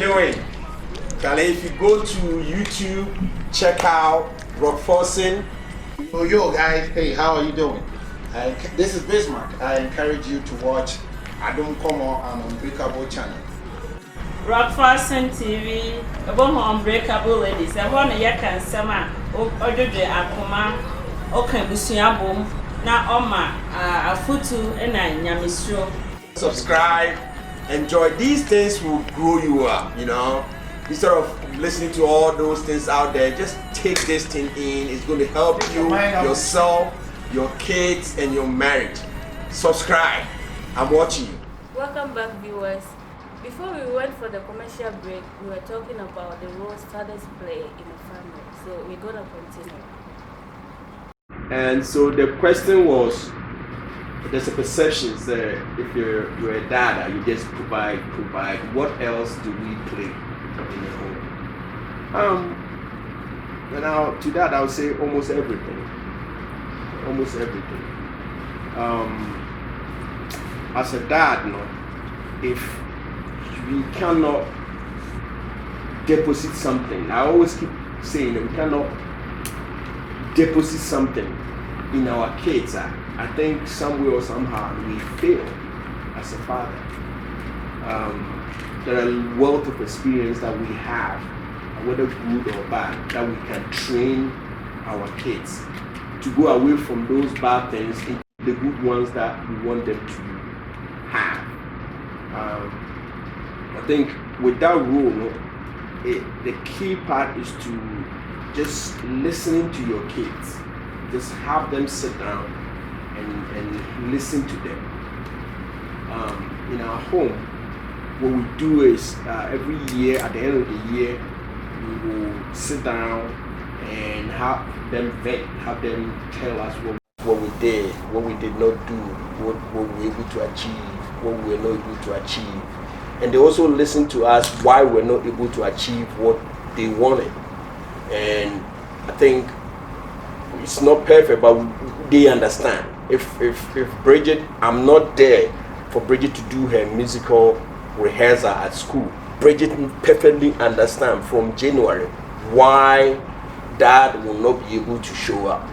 doing? Charlie, if you go to YouTube, check out Rock Forcing. Oh, yo guys, hey, how are you doing? This is Bismarck. I encourage you to watch Adon Komo and Unbreakable channel. Rock Forcing TV, about Unbreakable Ladies. I want to yak and summer, order the Akuma, okay, Busiabum, now Oma, a futu, and I Yamisro. Subscribe, enjoy. These things will grow you up, you know. Instead of listening to all those things out there, just take this thing in. It's going to help you, yourself, your kids, and your marriage. Subscribe. I'm watching you. Welcome back, viewers. Before we went for the commercial break, we were talking about the roles fathers play in a family. So we're going to continue. And so the question was, there's a perception that if you're a dad, you just provide. What else do we play in the home? And now to that I would say almost everything. As a dad, if we cannot deposit something, I always keep saying that we cannot deposit something in our kids. I think somewhere or somehow we fail as a father. There are a wealth of experience that we have, whether good or bad, that we can train our kids to go away from those bad things into the good ones that we want them to have. I think with that rule, the key part is to just listening to your kids. Just have them sit down and listen to them. In our home, what we do is every year, at the end of the year, we will sit down and have them vent, have them tell us what we did, what we did not do, what we were able to achieve, what we were not able to achieve. And they also listen to us why we're not able to achieve what they wanted. And I think it's not perfect, but they understand. If Bridget, I'm not there for Bridget to do her musical rehearsal at school, Bridget perfectly understand from January why Dad will not be able to show up.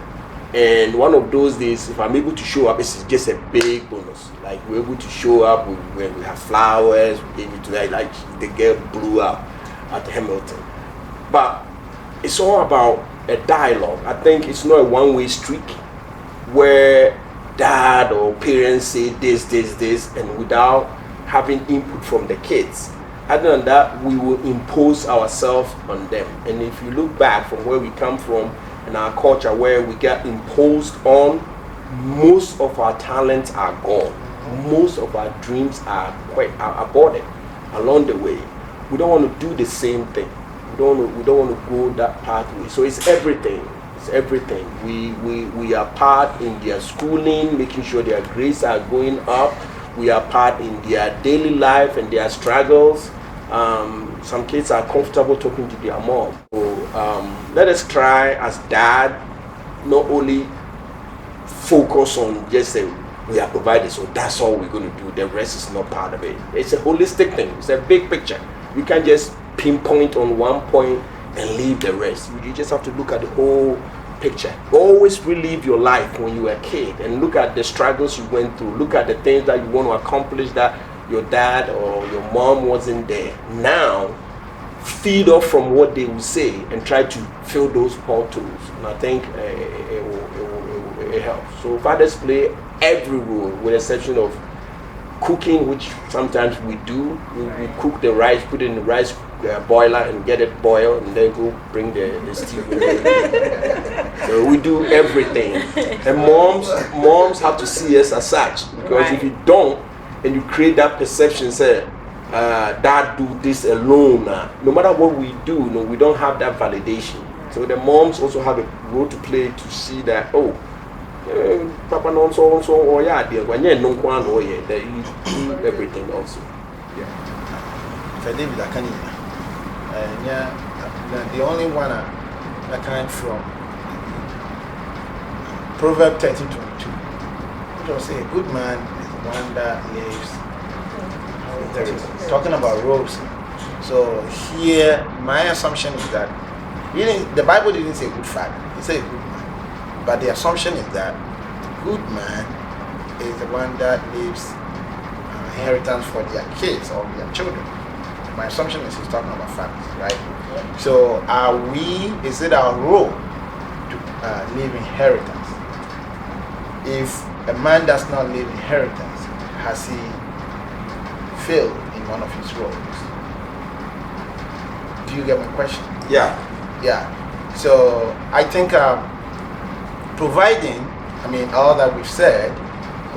And one of those days, if I'm able to show up, it's just a big bonus. Like we're able to show up, we have flowers, we gave it to her, like the girl blew up at Hamilton. But it's all about a dialogue. I think it's not a one-way street where dad or parents say this, and without having input from the kids. Other than that, we will impose ourselves on them. And if you look back from where we come from in our culture, where we get imposed on, most of our talents are gone. Most of our dreams are aborted along the way. We don't want to do the same thing. We don't want to go that pathway. So it's everything. It's everything. We are part in their schooling, making sure their grades are going up. We are part in their daily life and their struggles. Some kids are comfortable talking to their mom. So let us try as dad not only focus on just say we are provided, so that's all we're going to do. The rest is not part of it. It's a holistic thing. It's a big picture. You can't just pinpoint on one point and leave the rest. You just have to look at the whole picture. Always relive your life when you were a kid and look at the struggles you went through. Look at the things that you want to accomplish that your dad or your mom wasn't there. Now, feed off from what they will say and try to fill those potholes. And I think it helps. So fathers play every role with the exception of cooking, which sometimes we do. We cook the rice, put it in the rice boiler and get it boiled, and then go bring the stew. So we do everything. And moms have to see us as such, because if you don't, and you create that perception, say, dad do this alone. No matter what we do, we don't have that validation. So the moms also have a role to play to see that, Papa no so or yeah, dear, when you know one or yeah, that you do everything also. Yeah. For David, I can't. The only one I kind from Proverbs 13:22. Which will say, a good man is one that lives. Talking about roles. So here, my assumption is that the Bible didn't say good father; it said good man. But the assumption is that good man is the one that leaves inheritance for their kids or their children. My assumption is he's talking about families, right? So is it our role to leave inheritance? If a man does not leave inheritance, has he failed in one of his roles? Do you get my question? Yeah. So I think providing, all that we've said,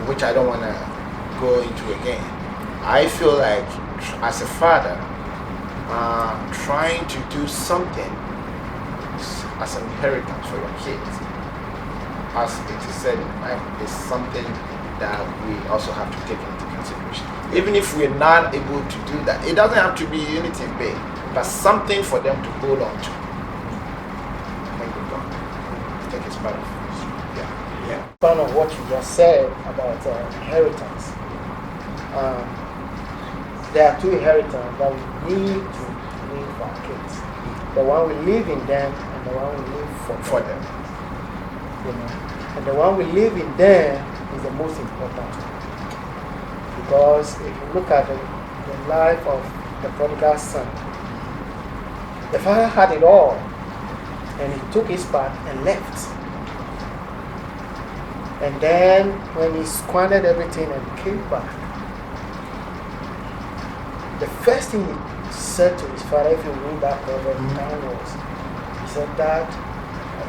which I don't want to go into again, I feel like as a father, trying to do something as an inheritance for your kids, as it is said in the Bible, is something that we also have to take into consideration. Even if we're not able to do that, it doesn't have to be anything big, but something for them to hold on to. I think it's part of Part of what you just said about inheritance. There are two inheritance that we need to leave for our kids. The one we live in them and the one we live for them. And the one we live in them is the most important. Because if you look at the life of the prodigal son, the father had it all and he took his part and left. And then when he squandered everything and came back, the first thing he said to his father, if you read that proverb, was, he said, "Dad, I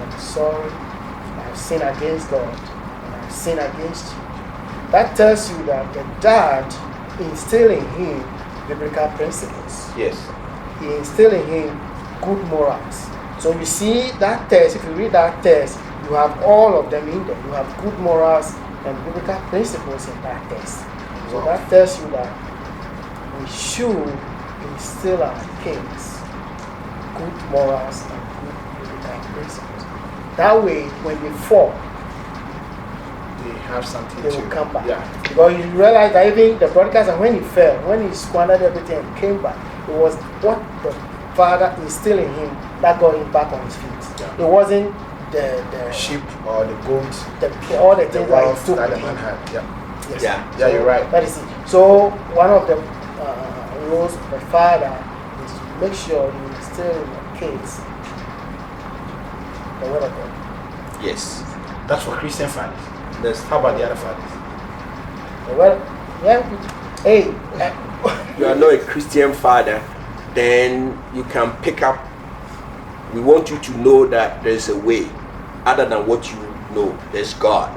am sorry, I have sinned against God, and I have sinned against you." That tells you that the dad instilled in him biblical principles. Yes. He instilled in him good morals. So you see that text, if you read that text, you have all of them in there. You have good morals and biblical principles in that text. So that tells you that we should instill our kids good morals and good biblical principles. That way, when they fall, they have something they to will come back. Yeah. Because you realize that even the prodigal son, when he fell, when he squandered everything and came back, it was what the father instilled in him that got him back on his feet. Yeah. It wasn't the sheep or the goat, all the things that wealth he took that the with man him. had. Yes. Yeah, So you're right. that is it. So one of the roles of the father is to make sure you instill in your kids the word of God. Yes. That's for Christian fathers. How about the other fathers? The word, hey. You are not a Christian father, then you can pick up. We want you to know that there's a way other than what you know. There's God.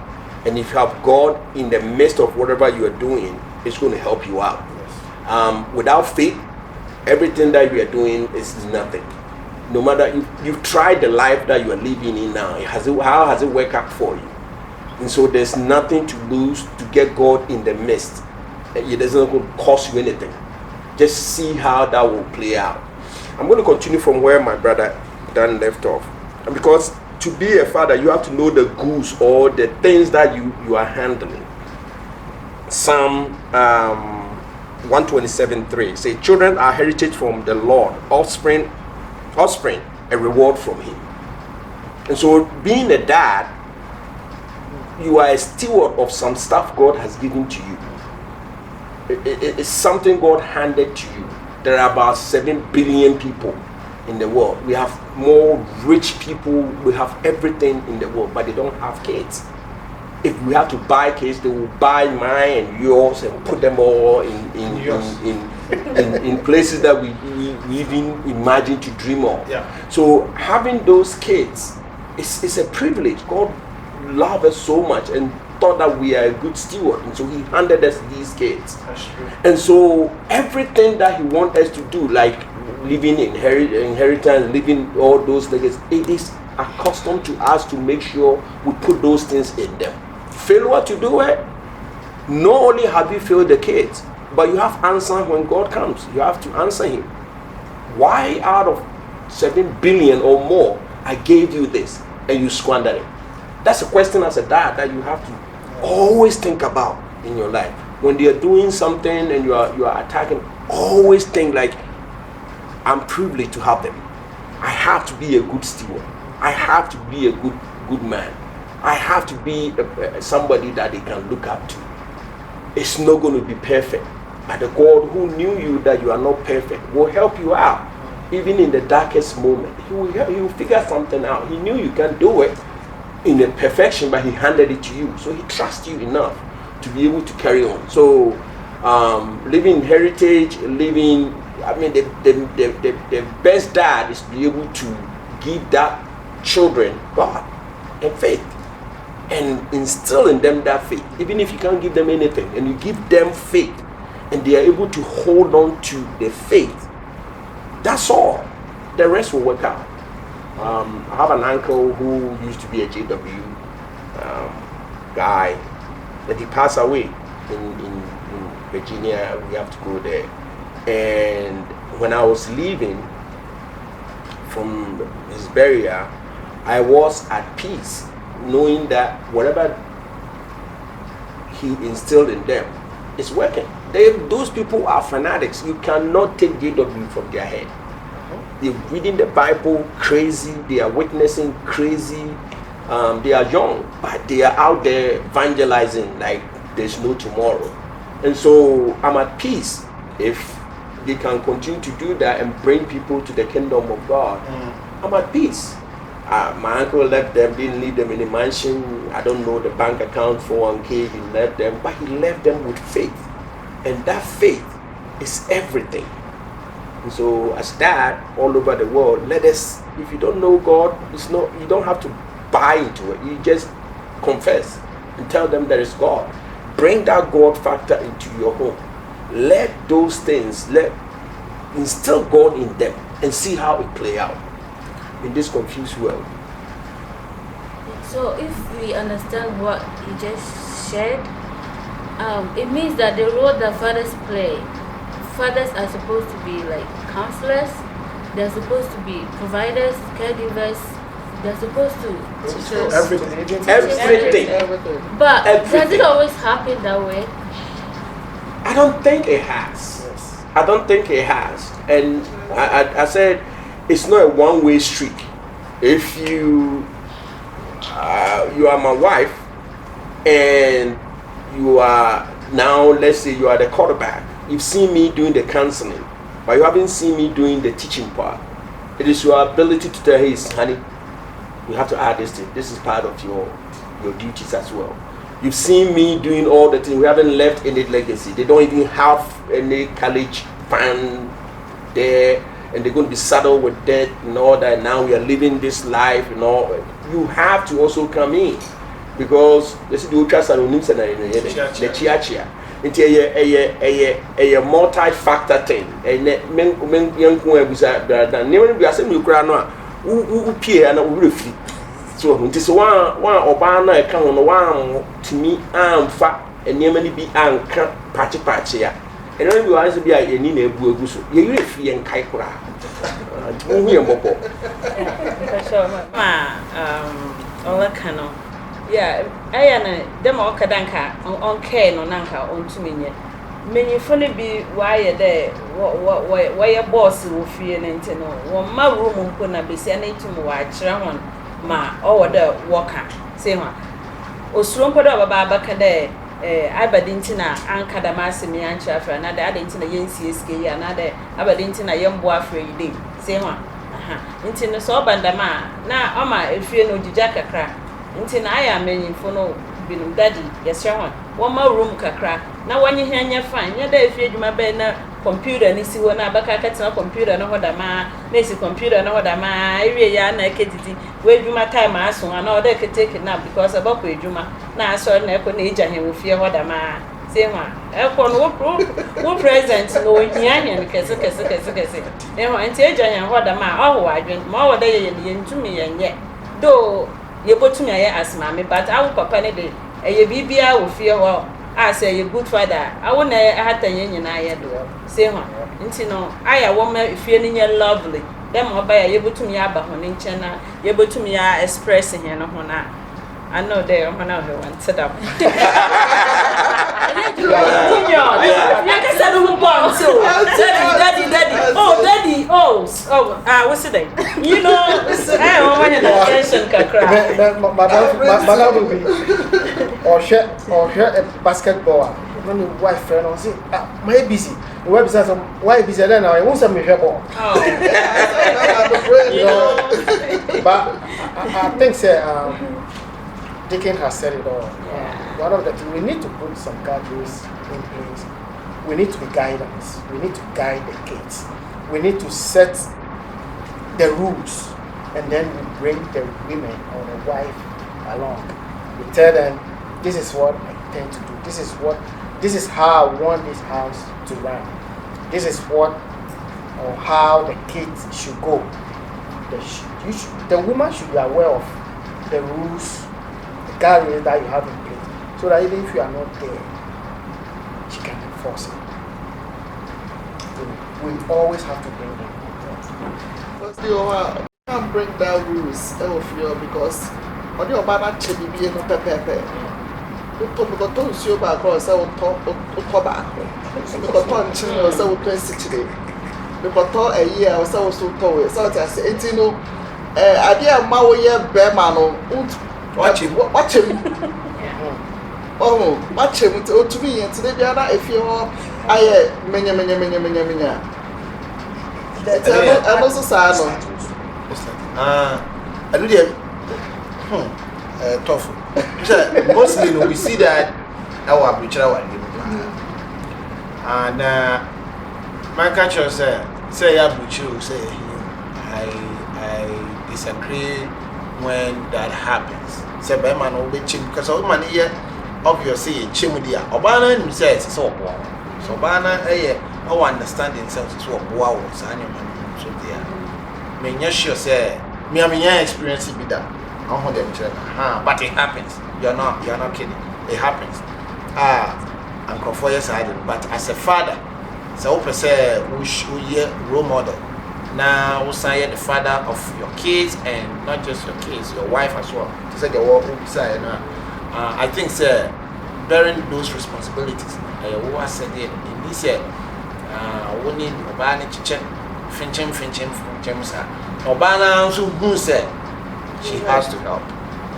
And if you have God in the midst of whatever you are doing, it's going to help you out. Yes. Without faith, everything that you are doing is nothing. No matter you've tried the life that you are living in now, how has it worked out for you? And so there's nothing to lose to get God in the midst. It doesn't cost you anything. Just see how that will play out. I'm going to continue from where my brother Dan left off. And because to be a father, you have to know the goods or the things that you are handling. Psalm 127:3 say, "Children are heritage from the Lord, offspring a reward from Him." And so, being a dad, you are a steward of some stuff God has given to you. It's something God handed to you. There are about 7 billion people in the world. We have more rich people. We have everything in the world, but they don't have kids. If we have to buy kids, they will buy mine and yours and put them all in places that we even imagine to dream of. Yeah. So having those kids is a privilege. God loved us so much and thought that we are a good steward, and so He handed us these kids. That's true. And so everything that He wants us to do, like living inheritance, living all those things, it is accustomed to us to make sure we put those things in them. Failure to do it, not only have you failed the kids, but you have answered when God comes. You have to answer Him. Why out of 7 billion or more I gave you this and you squandered it? That's a question as a dad that you have to always think about in your life. When they are doing something and you are attacking, always think like, I'm privileged to have them. I have to be a good steward. I have to be a good man. I have to be somebody that they can look up to. It's not going to be perfect, but the God who knew you that you are not perfect will help you out. Even in the darkest moment, he will figure something out. He knew you can't do it in the perfection, but he handed it to you. So he trusts you enough to be able to carry on. So living heritage, the best dad is to be able to give that children God and faith, and instill in them that faith. Even if you can't give them anything, and you give them faith, and they are able to hold on to the faith, that's all. The rest will work out. I have an uncle who used to be a JW guy, and he passed away in Virginia. We have to go there. And when I was leaving from his burial, I was at peace, knowing that whatever he instilled in them is working. Those people are fanatics. You cannot take JW from their head. They're reading the Bible crazy. They are witnessing crazy. They are young, but they are out there evangelizing like there's no tomorrow. And so I'm at peace if they can continue to do that and bring people to the kingdom of God. I'm at peace. My uncle left them, didn't leave them in a mansion. I don't know the bank account, 401k, he left them, but he left them with faith. And that faith is everything. And so as dad, all over the world, let us, if you don't know God, you don't have to buy into it. You just confess and tell them there is God. Bring that God factor into your home. Let those things, instill God in them and see how it play out in this confused world. So if we understand what you just shared, it means that the role that fathers play, fathers are supposed to be like counselors, they're supposed to be providers, caregivers, they're supposed to Teachers, Everything. But Everything. does it always happen that way? I don't think it has. Yes. I don't think it has. And I said it's not a one-way street. If you are my wife and you are now, let's say you are the quarterback, you've seen me doing the counseling, but you haven't seen me doing the teaching part. It is your ability to tell, hey, honey, you have to add this thing. This is part of your duties as well. You've seen me doing all the things. We haven't left any legacy. They don't even have any college fund there, and they're going to be saddled with debt and all that. Now we are living this life and all. You have to also come in, because this is the ultra salonims and the chia. It's a multi-factor thing. And men young never be asking you who peer and who reflect. So it is one Obana account one to me fat and nearly be patchy here. And then you answer be a nina buguso. You free and kaikura. Yeah, I am them all kadanka on care no nanka on to me. Many funny be why there why a boss will fear and no one my room couldn't be sending to watch Ramon ma or the walker. Say one. O strong put up about Bacade, Aberdintina, Anka Damasimi and Chafra, another Adintina Yen CSK, another Aberdintina young boy for a day. Say one. Into the Sobandama, now, Oma, if you know the jacket crack. Until I am meaning for no bin daddy, yes, Sharon. One more room crack. Now, when you hear your fine, you're there if you my bed computer and see when I back at no computer, no what a man, Nancy computer, no what a man, I really are naked. Where you my time, I saw and all they could take it now because about where Juma. Now I saw an echo nature and will fear what a man. Say one. Upon what presents no Yan, because and say Jan what a man, oh, I drink more day into me and yet. Though you put me as mammy, but I will papa day. A BBI will fear well. I say a good father. I won't have a union I do. Say one. Intino, I a woman feeling you lovely. Them all by able to me about honey channel, able to me expressing here no honor. I know they are one of her one set up. Daddy. Oh, what's it name? You know, I want attention, Madam will be or share a basketball. When your wife friend or say, my busy. The website some why busy then I won't send me ball. But I think Deacon has said it all. One of the things we need to put some guardrails in place. We need to be guidance. We need to guide the kids. We need to set the rules, and then we bring the women or the wife along. We tell them, this is what I intend to do. This is how I want this house to run. This is what or how the kids should go. The woman should be aware of the rules, the guidelines that you have in place, so that even if you are not there, she can enforce it. We always have to bring them. But still, you can't bring down rules because on your banner, Chili be no pepe. You got to see about across our top back. You got to chill or so 2060. You got a year or so tall. So I say, 18 no. Idea Maoya Bermano. Watch him. Oh, watch him to me and today, if you are. Menya. I'm also sad. I do tough. Mostly, we see that our preacher and my culture say I disagree when that happens. Say, man, will be cheap because all money here obviously chimudia. Obana says so. So bana our understanding sense is what wow so there. Me sure say me experience be that. But it happens. You're not kidding. It happens. I'm for your side, but as a father, so open say we role model. Now we say the father of your kids and not just your kids, your wife as well. To say the work beside I think sir bearing those responsibilities. I said it in this year. We need Obana to check Fincham, sir. Obana also who said she has to help.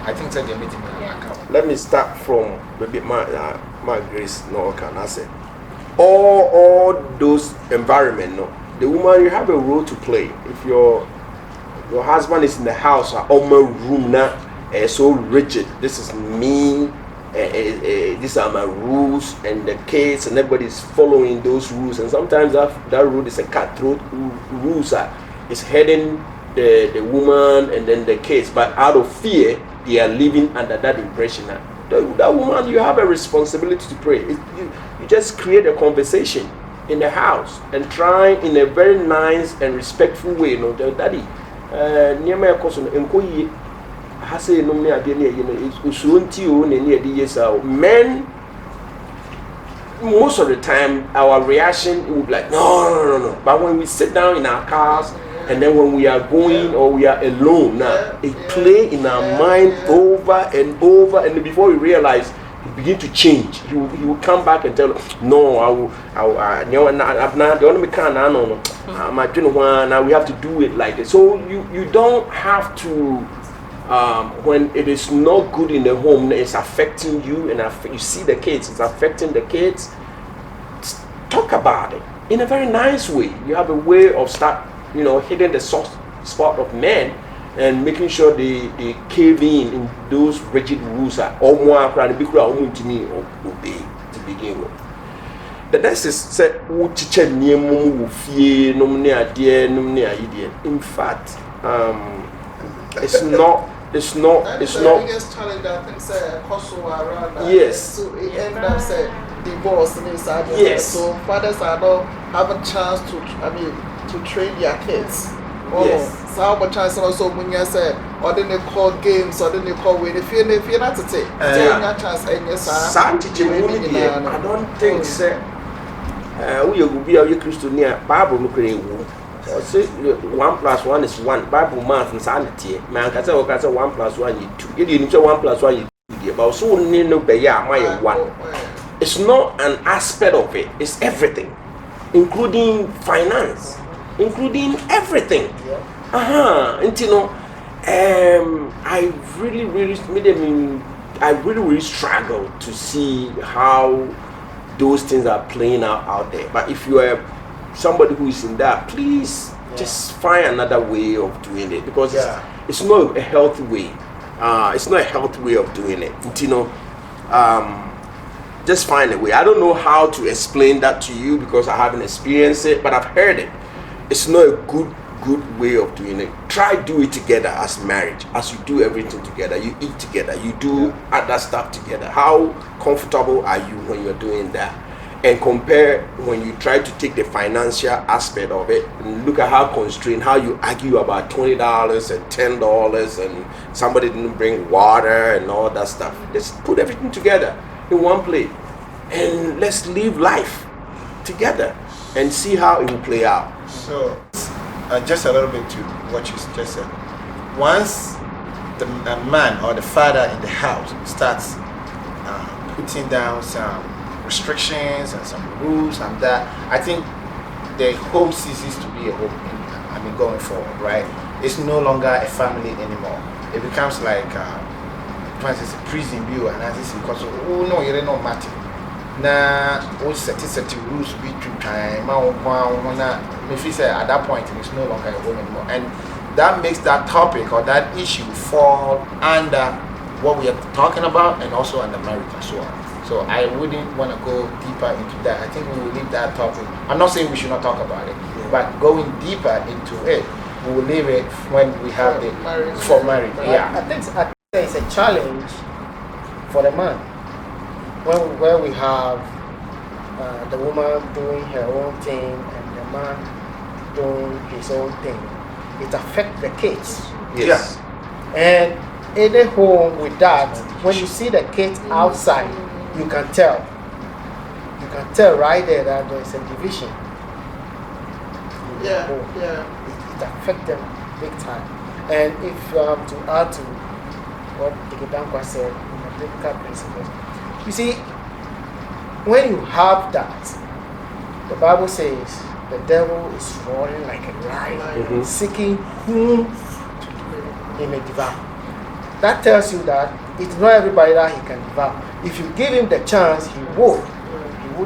I think that they're meeting account. Let me start from maybe my Grace Norcan. I said, all those environment, no, the woman you have a role to play. If your husband is in the house, or my room now, so rigid. This is me. These are my rules, and the kids and everybody's following those rules. And sometimes that rule is a cutthroat rules. It's heading the woman and then the kids, but out of fear, they are living under that impression. That woman, you have a responsibility to pray. You just create a conversation in the house and try in a very nice and respectful way. You know, daddy, near my cousin, men, most of the time our reaction would be like no. But when we sit down in our cars and then when we are going or we are alone now, it play in our mind over and over, and before we realize it begin to change. He will come back and tell us, no, now we have to do it like this. So you don't have to when it is not good in the home, it's affecting you, and you see the kids, it's affecting the kids. Talk about it in a very nice way. You have a way of hitting the soft spot of men and making sure they cave in those rigid rules are all more to me obey to begin with. The next is said, in fact, it's not. That's the biggest challenge I think around. Yes. So it ends up divorce and inside. Yes. So fathers are not having a chance to train their kids. Yes. So how much chance also when you say, or then they call games, or then they call when if you're not to take a chance and yes, I don't think so. We will be a Christian near Bible. 1 plus 1 is 1. Bible math and sanity. Man, can say 1 plus 1 is 2. You didn't say 1 plus 1 is 2. But so no be my 1. It's not an aspect of it, it's everything, including finance, including everything. And you know, I really struggle to see how those things are playing out there. But if you are somebody who is in that, please just find another way of doing it, because it's not a healthy way. It's not a healthy way of doing it. You know, just find a way. I don't know how to explain that to you because I haven't experienced it, but I've heard it. It's not a good way of doing it. Try do it together as marriage. As you do everything together, you eat together, you do other stuff together. How comfortable are you when you're doing that? And compare when you try to take the financial aspect of it and look at how constrained, how you argue about $20 and $10 and somebody didn't bring water and all that stuff. Let's put everything together in one plate and let's live life together and see how it will play out. So, just a little bit to what you just said. Once the man or the father in the house starts putting down some restrictions and some rules and that, I think the home ceases to be a home. I mean, going forward, right? It's no longer a family anymore. It becomes like once it's a prison view, and as it's because oh no, you're not matter. Now, all set rules between time. If you say at that point, it's no longer a home anymore, and that makes that topic or that issue fall under what we are talking about, and also under marriage as well. So I wouldn't want to go deeper into that. I think we will leave that topic. I'm not saying we should not talk about it, but going deeper into it, we will leave it when we have the marriage. For marriage. I think it's a challenge for the man where we have the woman doing her own thing and the man doing his own thing. It affects the kids. Yes. And in a home with that, when you see the kids outside, you can tell. You can tell right there that there's a division. It affects them big time. And if to add to what Dikedankwa said in the biblical principles, you see, when you have that, the Bible says the devil is roaring like a lion, seeking whom he may devour. That tells you that it's not everybody that he can devour. If you give him the chance, he will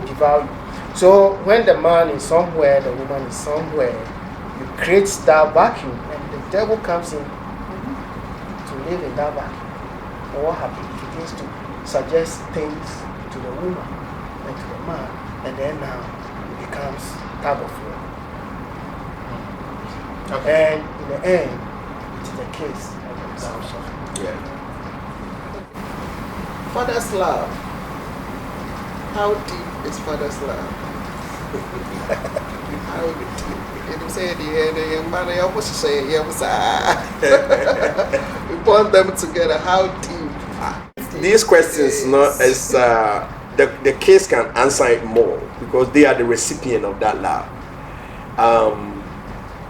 devour you. So when the man is somewhere, the woman is somewhere, you create that vacuum, and the devil comes in to live in that vacuum. And what happens? He begins to suggest things to the woman and to the man, and then now it becomes tug of war. And in the end, it is the case of the Father's love. How deep is Father's love? How deep? You say the young man, I almost say, we bond them together. How deep? These questions, as the kids can answer it more because they are the recipient of that love.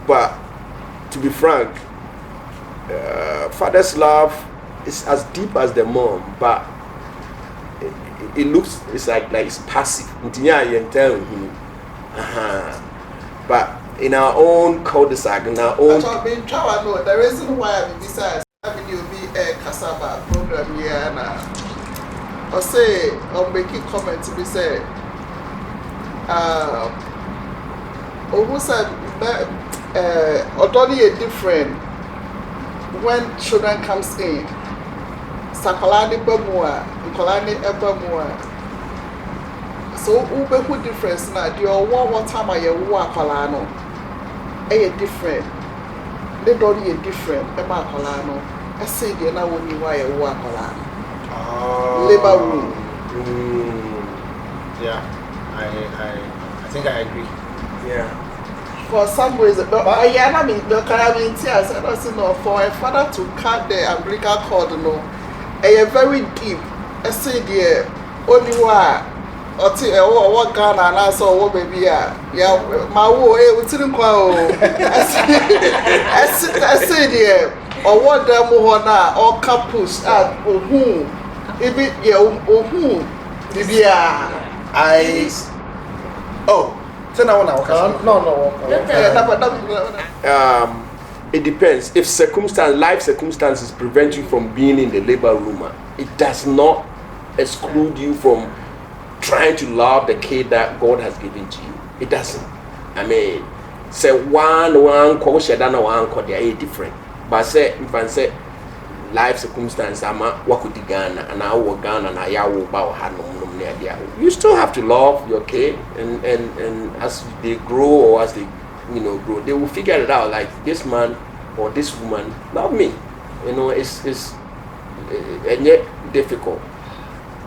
But to be frank, father's love is as deep as the mom, but it looks, it's like it's passive. But in our own cul-de-sac, in our own. The reason why I'm besides having you be a cassava program here now, I say I'll make a comment to be said. Almost totally different when children comes in. Sakalani Bamua, Nikolani Ebamua. So ube who difference now? Do you one time I walk Colano? A different. They don't a different. Emma Colano. I say the now when you wire walk Colano. Labor room. Yeah, I think I agree. Yeah. For some reason, I mean, tears. I don't know. For a father to cut the umbilical cord, no, a very deep. I say the only one. Or what Ghana and I saw what baby, yeah, my way, we didn't go. I said, yeah, or what them or couples at or whom, it be, yeah, or whom, So now No. It depends. If life circumstances prevent you from being in the labor room, it does not exclude you from trying to love the kid that God has given to you. It doesn't. I mean, say one call shadana one call they are different. But say if I say life circumstances, I'm work the Ghana and I work Ghana and I will bow you still have to love your kid, and as they grow or as they grow, they will figure it out. Like, this man or this woman love me. It's and yet difficult.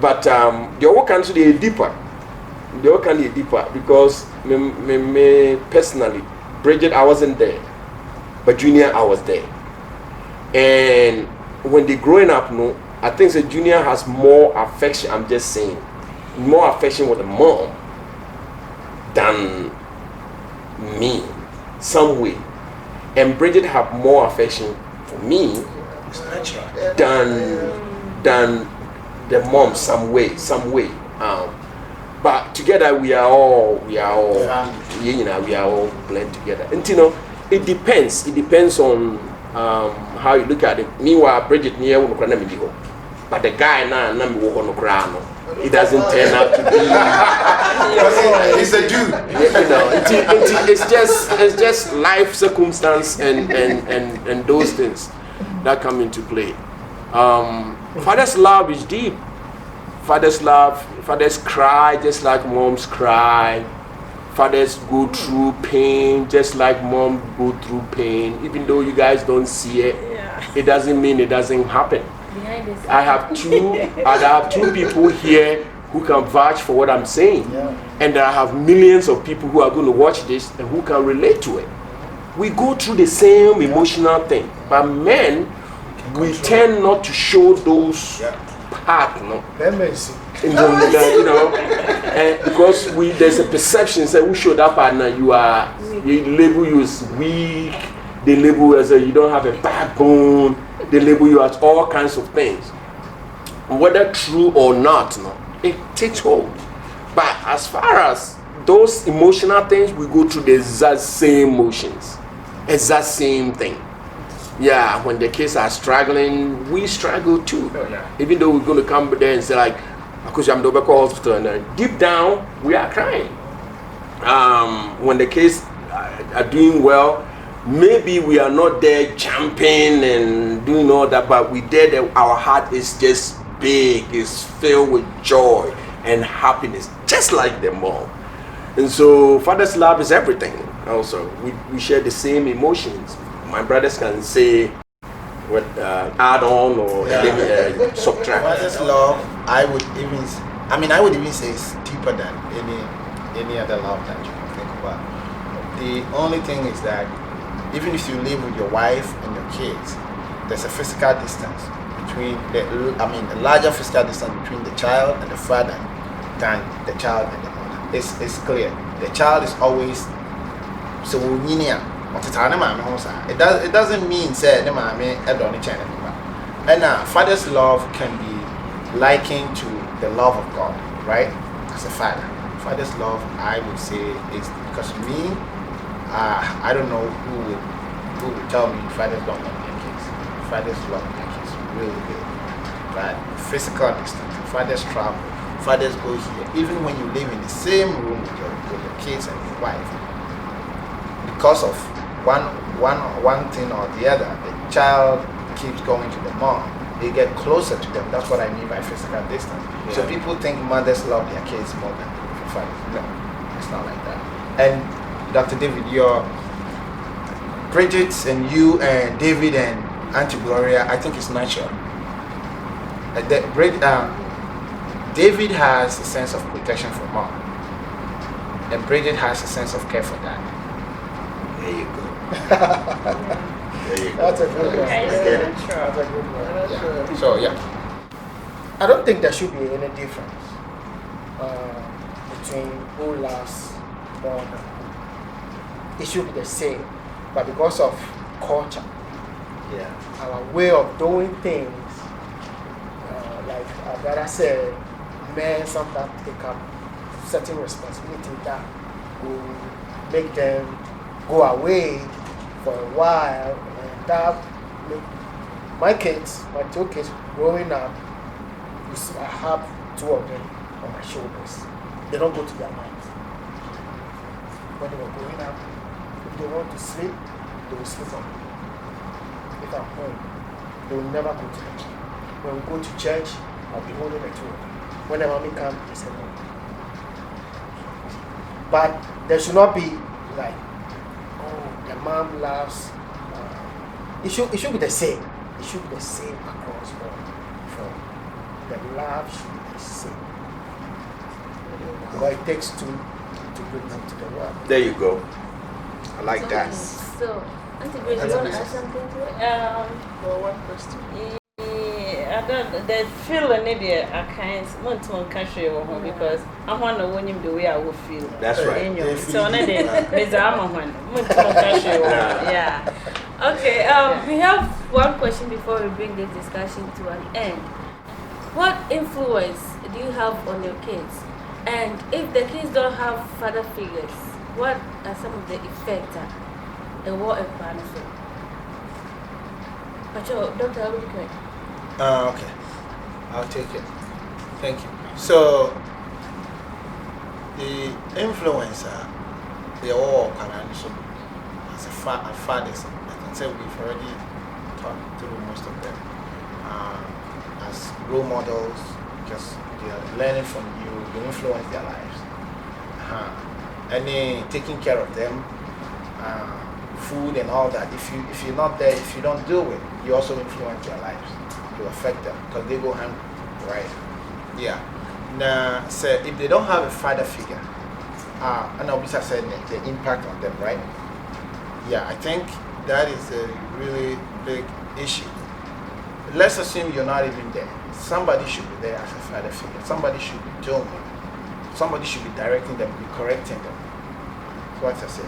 But the other country they deeper. The other country deeper because me personally, Bridget, I wasn't there, but Junior, I was there. And when they growing up, I think the Junior has more affection. I'm just saying, more affection with the mom than me, some way. And Bridget have more affection for me than the mom, some way. But together we are all blend together. And it depends. It depends on how you look at it. Meanwhile, Bridget near but the guy now it doesn't turn out to be. He's a dude. It's just life circumstance and those things that come into play. Father's love is deep. Fathers cry just like moms cry. Fathers go through pain just like mom go through pain. Even though you guys don't see it, it doesn't mean it doesn't happen. I have two people here who can vouch for what I'm saying, and I have millions of people who are going to watch this and who can relate to it. We go through the same emotional thing, but men, we tend not to show those parts, because there's a perception that we show that partner you label you as weak, they label you as you don't have a backbone, they label you as all kinds of things. Whether true or not, it takes hold. But as far as those emotional things, we go through the exact same emotions, exact same thing. Yeah, when the kids are struggling, we struggle too. Even though we're going to come there and say like, because I'm the hospital, and deep down we are crying. When the kids are doing well, maybe we are not there jumping and doing all that, but we there that our heart is just big, is filled with joy and happiness, just like the mom. And so father's love is everything. Also, we share the same emotions. My brothers can say what add on or subtract. Father's love, I would even say is deeper than any other love that you can think about. The only thing is that even if you live with your wife and your kids, there's a physical distance between a larger physical distance between the child and the father than the child and the mother. It's clear. The child is always so it doesn't mean say the mommy and father's love can be likened to the love of God, right? As a father, father's love, I would say, is because me, I don't know who would tell me fathers don't love their kids. Fathers love their kids really good. But physical distance, fathers travel, fathers go here. Even when you live in the same room with your kids and your wife, because of one thing or the other, the child keeps going to the mom. They get closer to them. That's what I mean by physical distance. Yeah. So people think mothers love their kids more than fathers. No, it's not like that. And Dr. David, your Bridget and you and David and Auntie Gloria, I think it's natural. David has a sense of protection for mom, and Bridget has a sense of care for dad. There you go. That's a good one. That's a good one. So I don't think there should be any difference between who loves more than who. It should be the same, but because of culture, our way of doing things, like our brother said, men sometimes take up certain responsibility that will make them go away for a while, and that make my two kids growing up, you see, I have two of them on my shoulders. They don't go to their minds. When they were growing up, if they want to sleep, they will sleep on me. If I'm home, they will never go to church. When we go to church, I'll be holding the two of them. When the mommy comes, they say no. But there should not be like, oh, the mom loves. It should be the same. It should be the same across all. The love should be the same. What it takes to bring them to the world. There you go. I like that. So, Auntie Grace, you want to add something to it? Well, one question. I don't. The feeling maybe I can't. Want to country because I want to win him the way I would feel. That's right. So now there's a one. Yeah. Okay. We have one question before we bring this discussion to an end. What influence do you have on your kids? And if the kids don't have father figures, what are some of the effects and what a plan for? Dr. Abubakar. Okay, I'll take it. Thank you. So, the influencer, they are all financial. As fathers, I can say we've already talked through most of them. As role models, because they are learning from you, you influence their lives. And then taking care of them, food and all that. If you're not there, if you don't do it, you also influence their lives. You affect them because they go hungry, right? Yeah. Now, so if they don't have a father figure, and obviously I said the impact on them, right? Yeah, I think that is a really big issue. Let's assume you're not even there. Somebody should be there as a father figure. Somebody should be doing it. Somebody should be directing them, be correcting them. So what I say,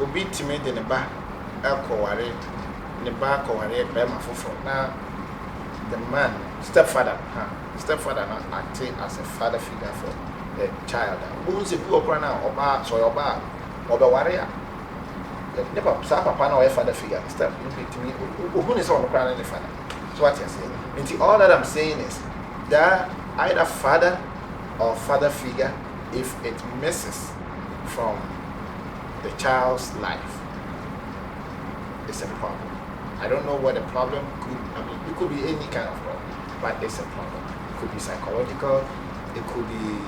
Obi timid in the back, in the back or now the man, stepfather not acting as a father figure for the child. Who's a poor now or so your bar or the warrior? Never papa no father figure. Step look to me. Who is on the crown in the father? So what you're saying? And all that I'm saying is that either father or father figure, if it misses from the child's life, it's a problem. I don't know what the problem could. I mean, it could be any kind of problem, but it's a problem. It could be psychological. It could be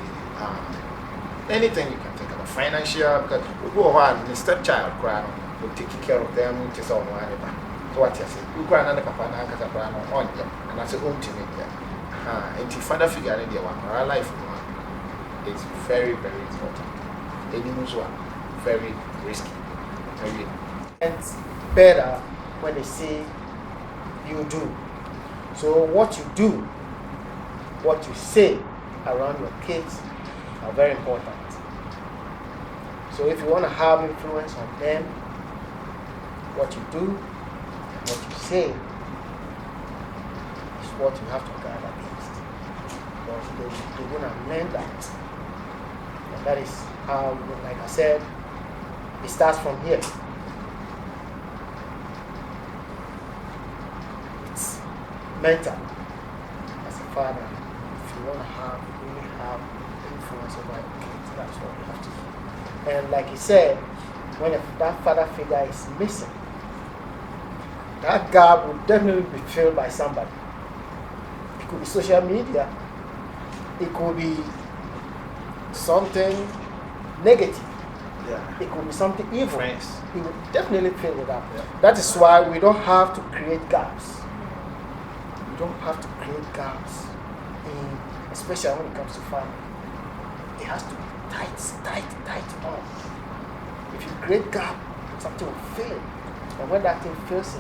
anything you can think about. Financial, because we go on the stepchild crying, we're taking care of them, just on one. So what you say? We cry another papa now because I cry on them, and that's the own to make them. And the father figure in their one, our life is very, very important. Any news one, very risky, very. And better when they say you do. So what you do, what you say around your kids are very important. So if you want to have influence on them, what you do and what you say is what you have to guard against. Because they're going to learn that. And that is how, like I said, it starts from here. It's mental. As a father, if you want to really have influence over your kids, that's what you have to do. And like you said, when that father figure is missing, that gap will definitely be filled by somebody. It could be social media. It could be something negative. Yeah. It could be something evil. Friends. It will definitely fill it up. Yeah. That is why we don't have to create gaps. We don't have to create gaps, especially when it comes to family. It has to be tight on. If you create gap, something will fail. And when that thing fails,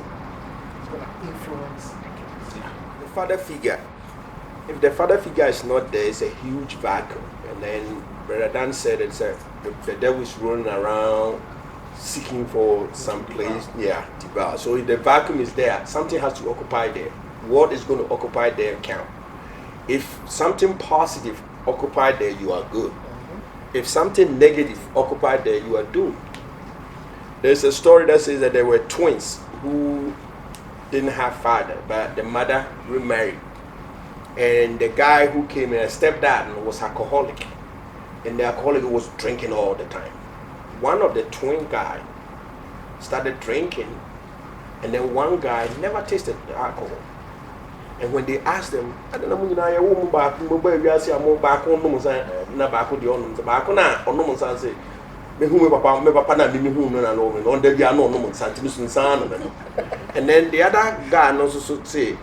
it's going to influence the kids. Yeah. The father figure. If the father figure is not there, it's a huge vacuum. And then Brother Dan said the devil is running around seeking for some place, devour. So if the vacuum is there, something has to occupy there. What is going to occupy their account? If something positive occupied there, you are good. If something negative occupied there, you are doomed. There's a story that says that there were twins who didn't have father, but the mother remarried. And the guy who came in, a stepdad, was alcoholic. And the alcoholic was drinking all the time. One of the twin guys started drinking, and then one guy never tasted the alcohol. And when they asked them, I don't know, and then the other guy also say,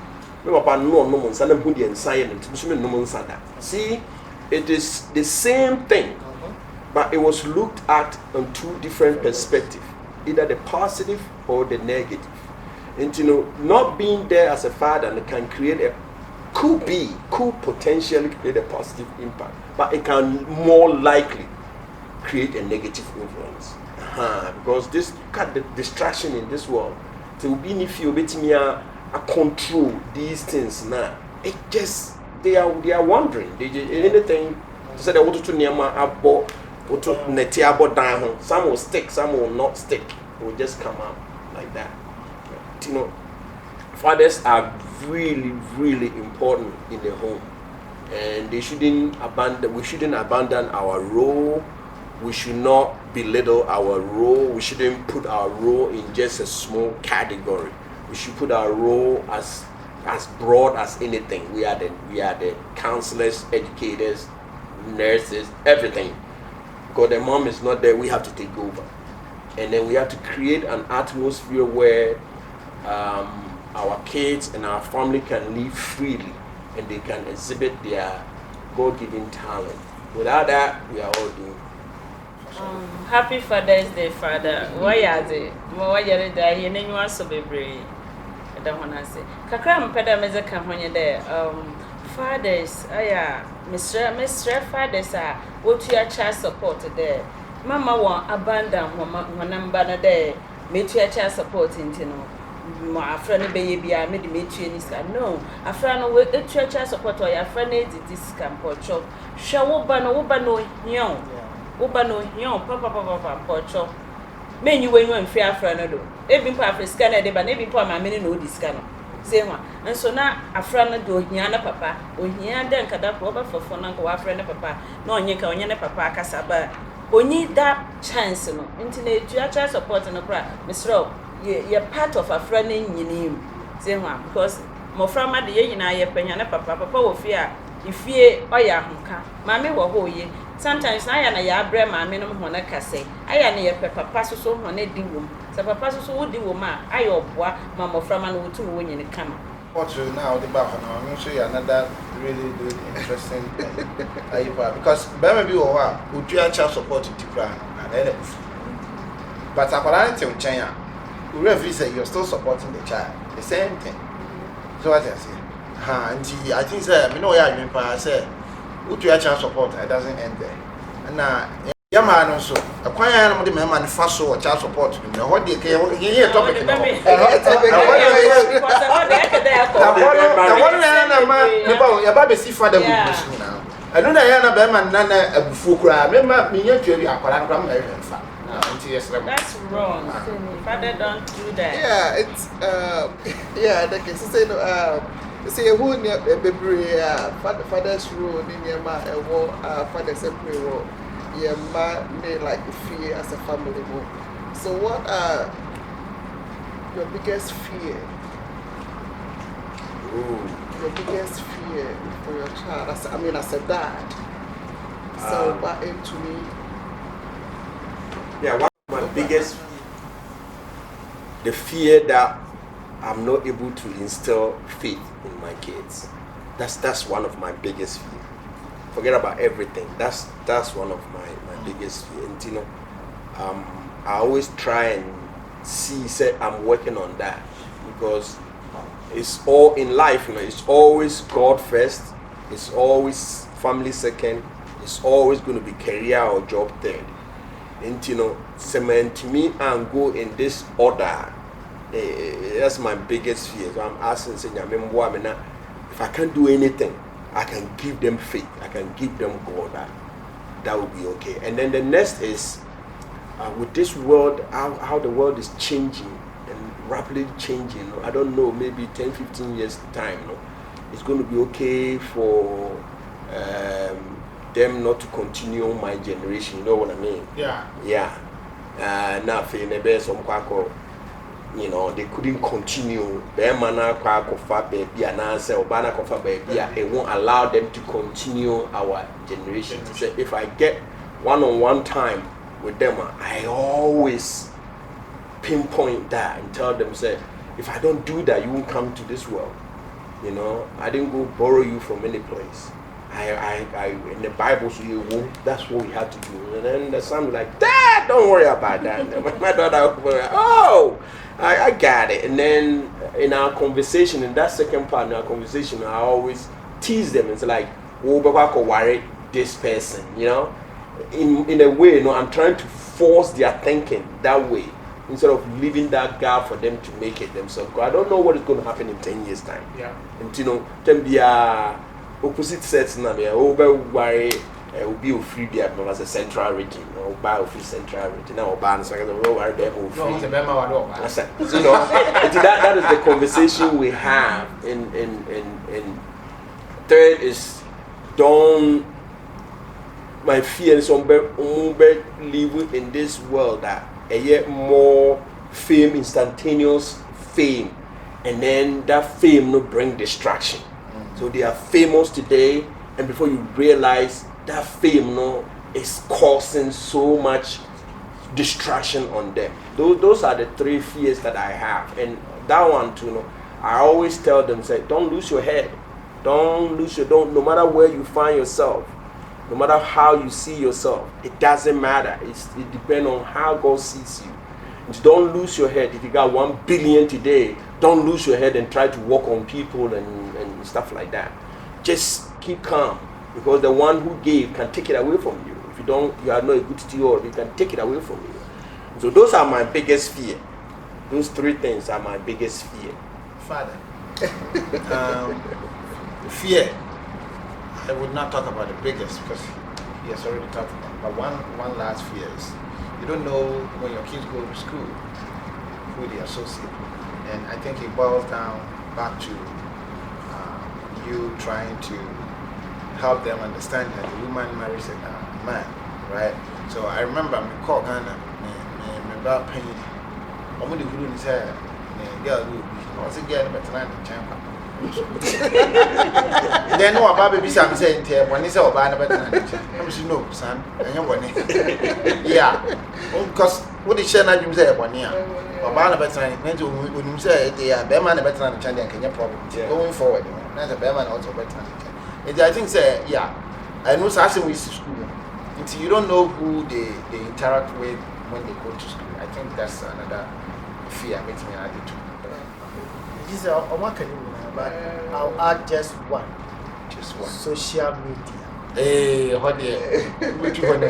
see, it is the same thing, but it was looked at on two different perspectives, either the positive or the negative. And not being there as a father can create could potentially create a positive impact, but it can more likely create a negative influence. Because this cut the distraction in this world to be if you control these things now. It just they are wondering. They just, anything to say they want to near my abo or to netiabo down. Some will stick, some will not stick. It will just come out like that. Fathers are really, really important in the home, and we shouldn't abandon our role. We should not belittle our role. We shouldn't put our role in just a small category. We should put our role as broad as anything. We are the counselors, educators, nurses, everything. Because the mom is not there, we have to take over, and then we have to create an atmosphere where our kids and our family can live freely and they can exhibit their God-given talent. Without that, we are all doomed. Happy Father's Day, Father. Why are they? Why are they? You know, you are so brave. I don't want to say. Kakram peda meza kamhonye there. Fathers, Mr. Fathers are what your child support there. Mama won't abandon one number there. Make your child support into no. My friend baby, I made me no. A friend with the church support or your friend is this camp or chop. Shall Ubano young. Ubano young, papa, pocho. Men you when you and fair friend do. Every part of scanner, but every part my many know this scanner. Say one. And so now a friend do Hiana papa, or Hiana then Kadap over for Fonanko, our friend papa, no Yanka or Yana papa Casaba. We need that chance, no. Internet, your child support and a prayer. Miss Rob. You're part of a friend in your name. Say one, because my friend, the year I have penny papa will fear if ye or ya hunka. Mammy will hold ye. Sometimes I and a bread my minimum when I can say. I am a papa so when they do room. So papa so would do woman. I or boy, mamma from an old two when you come. What's now the back and I'm sure another really good, interesting because maybe or what would you child support to Tikran and but I tell China. Whoever you say you're still supporting the child, the same thing. So what I say, I think I know I say, who to your child support, it doesn't end there. And now, your man also, a quiet animal, the man first or child support, you know what they can hear topic. Your baby see father with now. I don't know, Yana Beman, Nana, a Fukra, remember me, you're a Koran. That's wrong. Father, don't do that. Yeah, it's like I say, say who near baby, father's role in your ma, father's separate role. Your ma may like fear as a family role. So, what are your biggest fear? Your biggest fear for your child? As a dad. So, what aim to me? Yeah, one of my biggest, the fear that I'm not able to instill faith in my kids. That's one of my biggest fear. Forget about everything. That's one of my biggest fear. And I always try and say I'm working on that, because it's all in life, it's always God first, it's always family second, it's always going to be career or job third. And cement me and go in this order. That's my biggest fear. So I'm asking, saying, if I can't do anything, I can give them faith. I can give them God. That will be okay. And then the next is with this world, how the world is changing and rapidly changing. I don't know, maybe 10, 15 years time. It's going to be okay for them not to continue my generation. You know what I mean? Yeah. Yeah. Now, you know, they couldn't continue. It won't allow them to continue our generation. So if I get one-on-one time with them, I always pinpoint that and tell them, say, if I don't do that, you won't come to this world. You know, I didn't go borrow you from any place. I in the Bible, so you won't. That's what we had to do. And then the son was like, Dad, don't worry about that. And my daughter was like, oh, I got it. And then in our conversation, in that second part in our conversation, I always tease them and say like, oh, but I could worry this person, you know. In a way, you know, I'm trying to force their thinking that way instead of leaving that gap for them to make it themselves. I don't know what is going to happen in 10 years' time. Yeah. And you know, can be opposite sets now. Over worry will be free there as a central region or buy free central region or ban so I can worry them free. No, it's a member That's it. You know, that is the conversation we have. In third is don't my fear is on live in this world that a yet more fame, instantaneous fame, and then that fame no bring distraction. So they are famous today, and before you realize that fame no is causing so much distraction on them. Those are the three fears that I have, and that one too. No, I always tell them, say, don't lose your head, don't. No matter where you find yourself, no matter how you see yourself, it doesn't matter. It depends on how God sees you. And don't lose your head. If you got 1 billion today, don't lose your head and try to walk on people and stuff like that. Just keep calm, because the one who gave can take it away from you. If you don't, you are not a good steward, he can take it away from you. So those are my biggest fear. Those three things are my biggest fear. Father, fear. I would not talk about the biggest because he has already talked about it. But one last fear is you don't know when your kids go to school who they associate with. And I think it boils down back to you trying to help them understand that the woman marries a man, right? So I remember me call Ghana, me about pain. I'm going to do this hair, girl, I was a girl, but tonight I'm champion. Then no about baby Sam saying when he said about I'm no son and your one. Yeah. Because what the share you say 1 year. About better when you say they are Beman better than China and Kenya problem. Going forward, that's a Beman also better than I think say yeah. I know Sassin with school. Until you don't know who they interact with when they go to school. I think that's another fear makes me add it to. This is but I'll add just one. Just one. Social media. Hey, what which one? I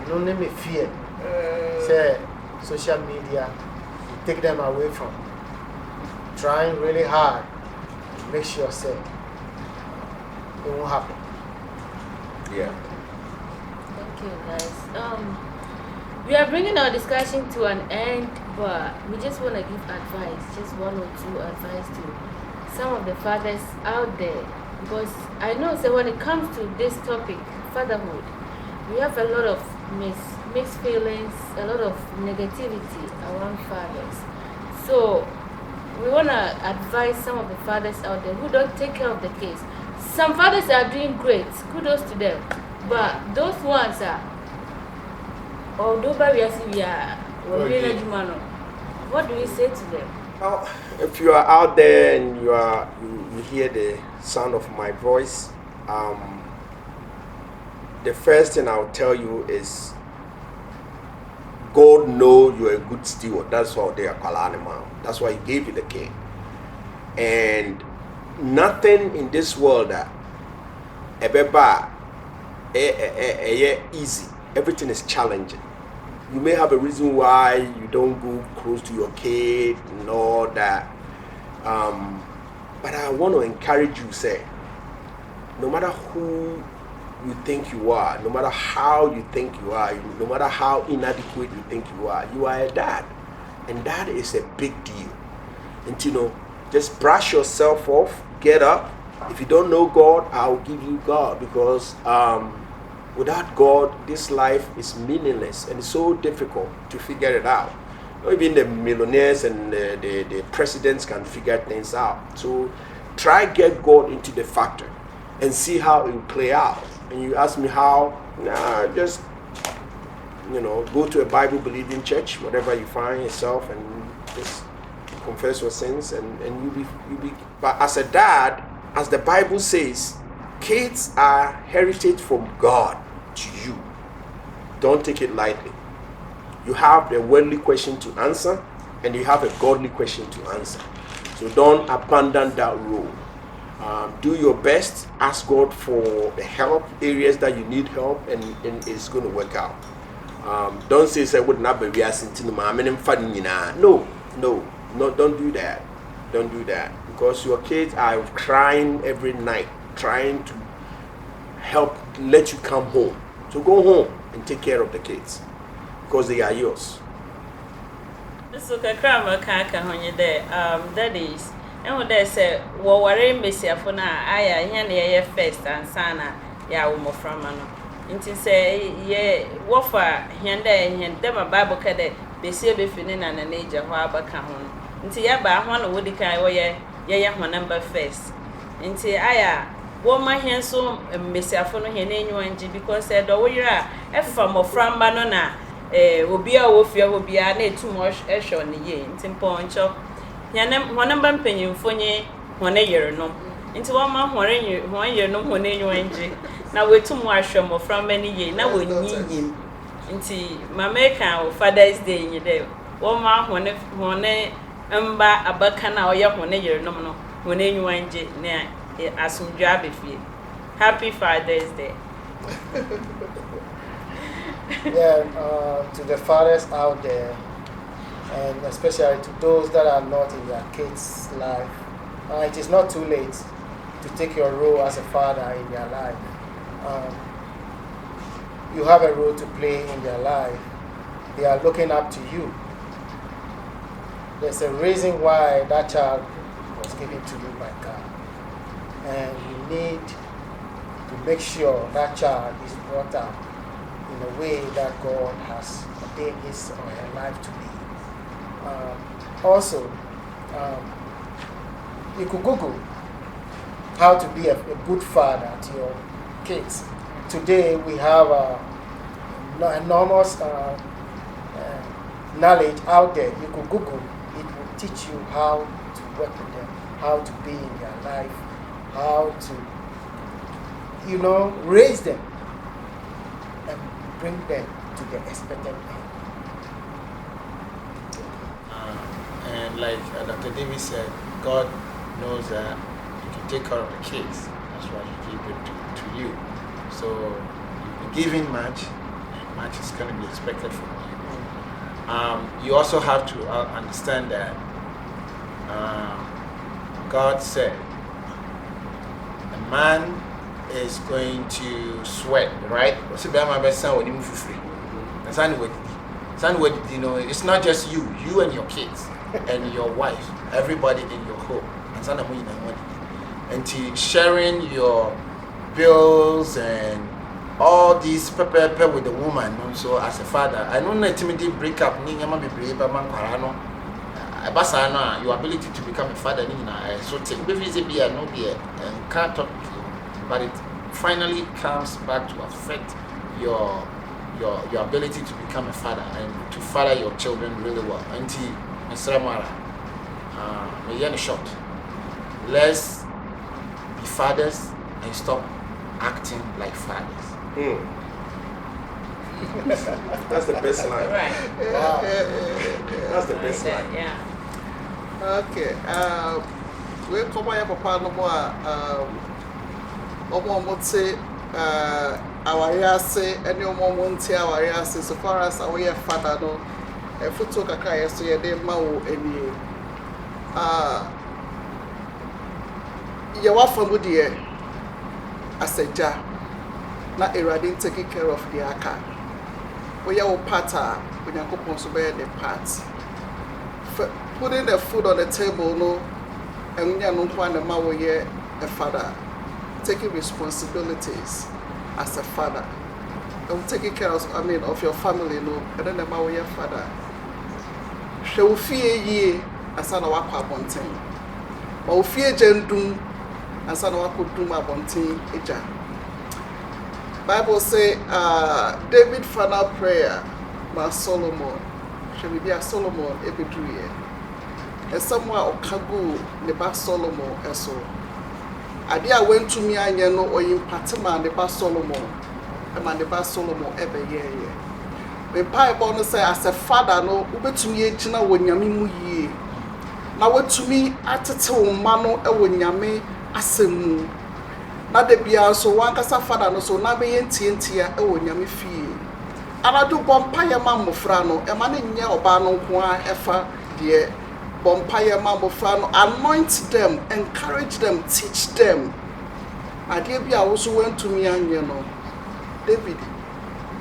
don't let me fear. Say social media, you take them away from trying really hard to make sure say it won't happen. Yeah. Thank you, guys. We are bringing our discussion to an end, but we just want to give advice, just 1 or 2 advice to some of the fathers out there, because I know that when it comes to this topic, fatherhood, we have a lot of mixed feelings, a lot of negativity around fathers. So we want to advise some of the fathers out there who don't take care of the kids. Some fathers are doing great, kudos to them, but those ones are although we are what do we say to them? Well, if you are out there and you hear the sound of my voice, the first thing I'll tell you is God knows you're a good steward. That's why they are called animal. That's why He gave you the kid. And nothing in this world that ever easy. Everything is challenging. You may have a reason why you don't go close to your kid and all that. But I want to encourage you, say, no matter who you think you are, no matter how you think you are, no matter how inadequate you think you are a dad. And that is a big deal. And just brush yourself off, get up. If you don't know God, I'll give you God, because without God, this life is meaningless and it's so difficult to figure it out. Even the millionaires and the presidents can figure things out. So try get God into the factor and see how it will play out. And you ask me how? Nah, just go to a Bible-believing church, whatever you find yourself, and just confess your sins, and you'll be. But as a dad, as the Bible says, kids are heritage from God to you. Don't take it lightly. You have a worldly question to answer, and you have a godly question to answer. So don't abandon that role. Do your best. Ask God for the help, areas that you need help, and it's going to work out. Don't say would not be no, don't do that. Don't do that, because your kids are crying every night, trying to let you come home. So go home and take care of the kids, because they are yours. So kakra kaka honye there, that is, and what they say, worry Messia for now, I hear first and sana, ya umoframano. Inti say, ye, wafa, hiende, and them a Bible cadet, be see a befinin and an age of Wabacahon. Inti yaba, one would decay, ye, one number first. Inti aya, woman here so, Messia for no hen, because said, oh, you are, F from of Frambanona. Will be a wolf, will be a need too much ash on the year in Timponcho. Yanem, one number penny for ye, 1 year no. Into 1 month, 1 year no, 1 year no. Now we're too much from many years. Now we need him. Into my maker, Father's Day in your day. 1 month, 1 ember a bacana or young 1 year no, 1 year no, near as some job if you. Happy Father's Day. Yeah, to the fathers out there, and especially to those that are not in their kids' life, it is not too late to take your role as a father in their life. You have a role to play in their life. They are looking up to you. There's a reason why that child was given to you by God, and you need to make sure that child is brought up in a way that God has ordained his or her life to be. Also, you could Google how to be a good father to your kids. Today we have enormous knowledge out there. You could Google, it will teach you how to work with them, how to be in their life, how to, raise them and bring them to the expected end. And like Dr. David said, God knows that you can take care of the kids. That's why He gave it to you. So you'll be giving much, and much is going to be expected from you. You also have to understand that God said a man is going to sweat, right? It's not just you and your kids and your wife, everybody in your home. And sharing your bills and all these prepare with the woman. So as a father, I don't know intimidate break up your ability to become a father so and can't talk, but it finally comes back to affect your ability to become a father and to father your children really well. Auntie Mr. Mara, in short, let's be fathers and stop acting like fathers. That's the best line. Right. Wow. That's the best line. Yeah. Okay. We'll come here for part of our yase, any moment our yase, so far as our father, no, a photo kakaya, so you're there, Mao, any. Your wife from Woody, as a jar. Na Eradin taking care of the aka. We are pata when you go to the parts. Putting the food on the table, no, and we are not one a father. Taking responsibilities as a father. And taking care of your family, no, and then the Maoya father. She will fear ye as an awakwa bonting. Or fear jendum as an awakuduma bonting eja. Bible say David final prayer by Solomon. Shall be a Solomon every 2 years. And somewhere Okago neba Solomon eso. Adia went to me and no or in Patima neba Solomon. And my neba Solomon every year. When Bible say as a father no ube to me china when yamimu ye. Now what to me atete mano e when yame asemu. Na de bia so wan kasa father no so na be yentia e wo nyame fie anadu bompaye ma mofra no e ma ne nya oba no nko a efa de bompaye ma mofra no anoint them, encourage them, teach them. Ade bia wo so wan to me anye no David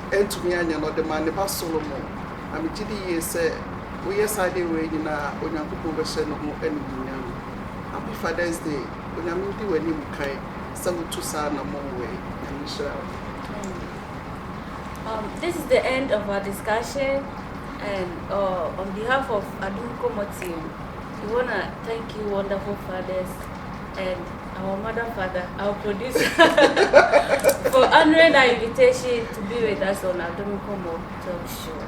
to me anye no de man ba Solomon am gidi ye say we yesade we nyina onyankopon be hye no ho aninya. Happy Father's Day onyame di wani mukai. This is the end of our discussion, and on behalf of Adunkomo team, we want to thank you, wonderful fathers, and our mother father, our producer, for honoring our invitation to be with us on Adunkomo talk show.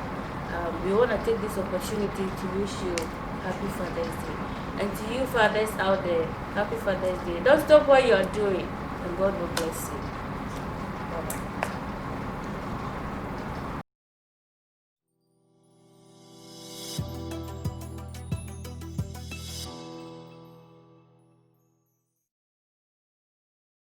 We want to take this opportunity to wish you Happy Father's Day. And to you fathers out there, Happy Father's Day. Don't stop what you're doing, and God will bless you. Bye-bye.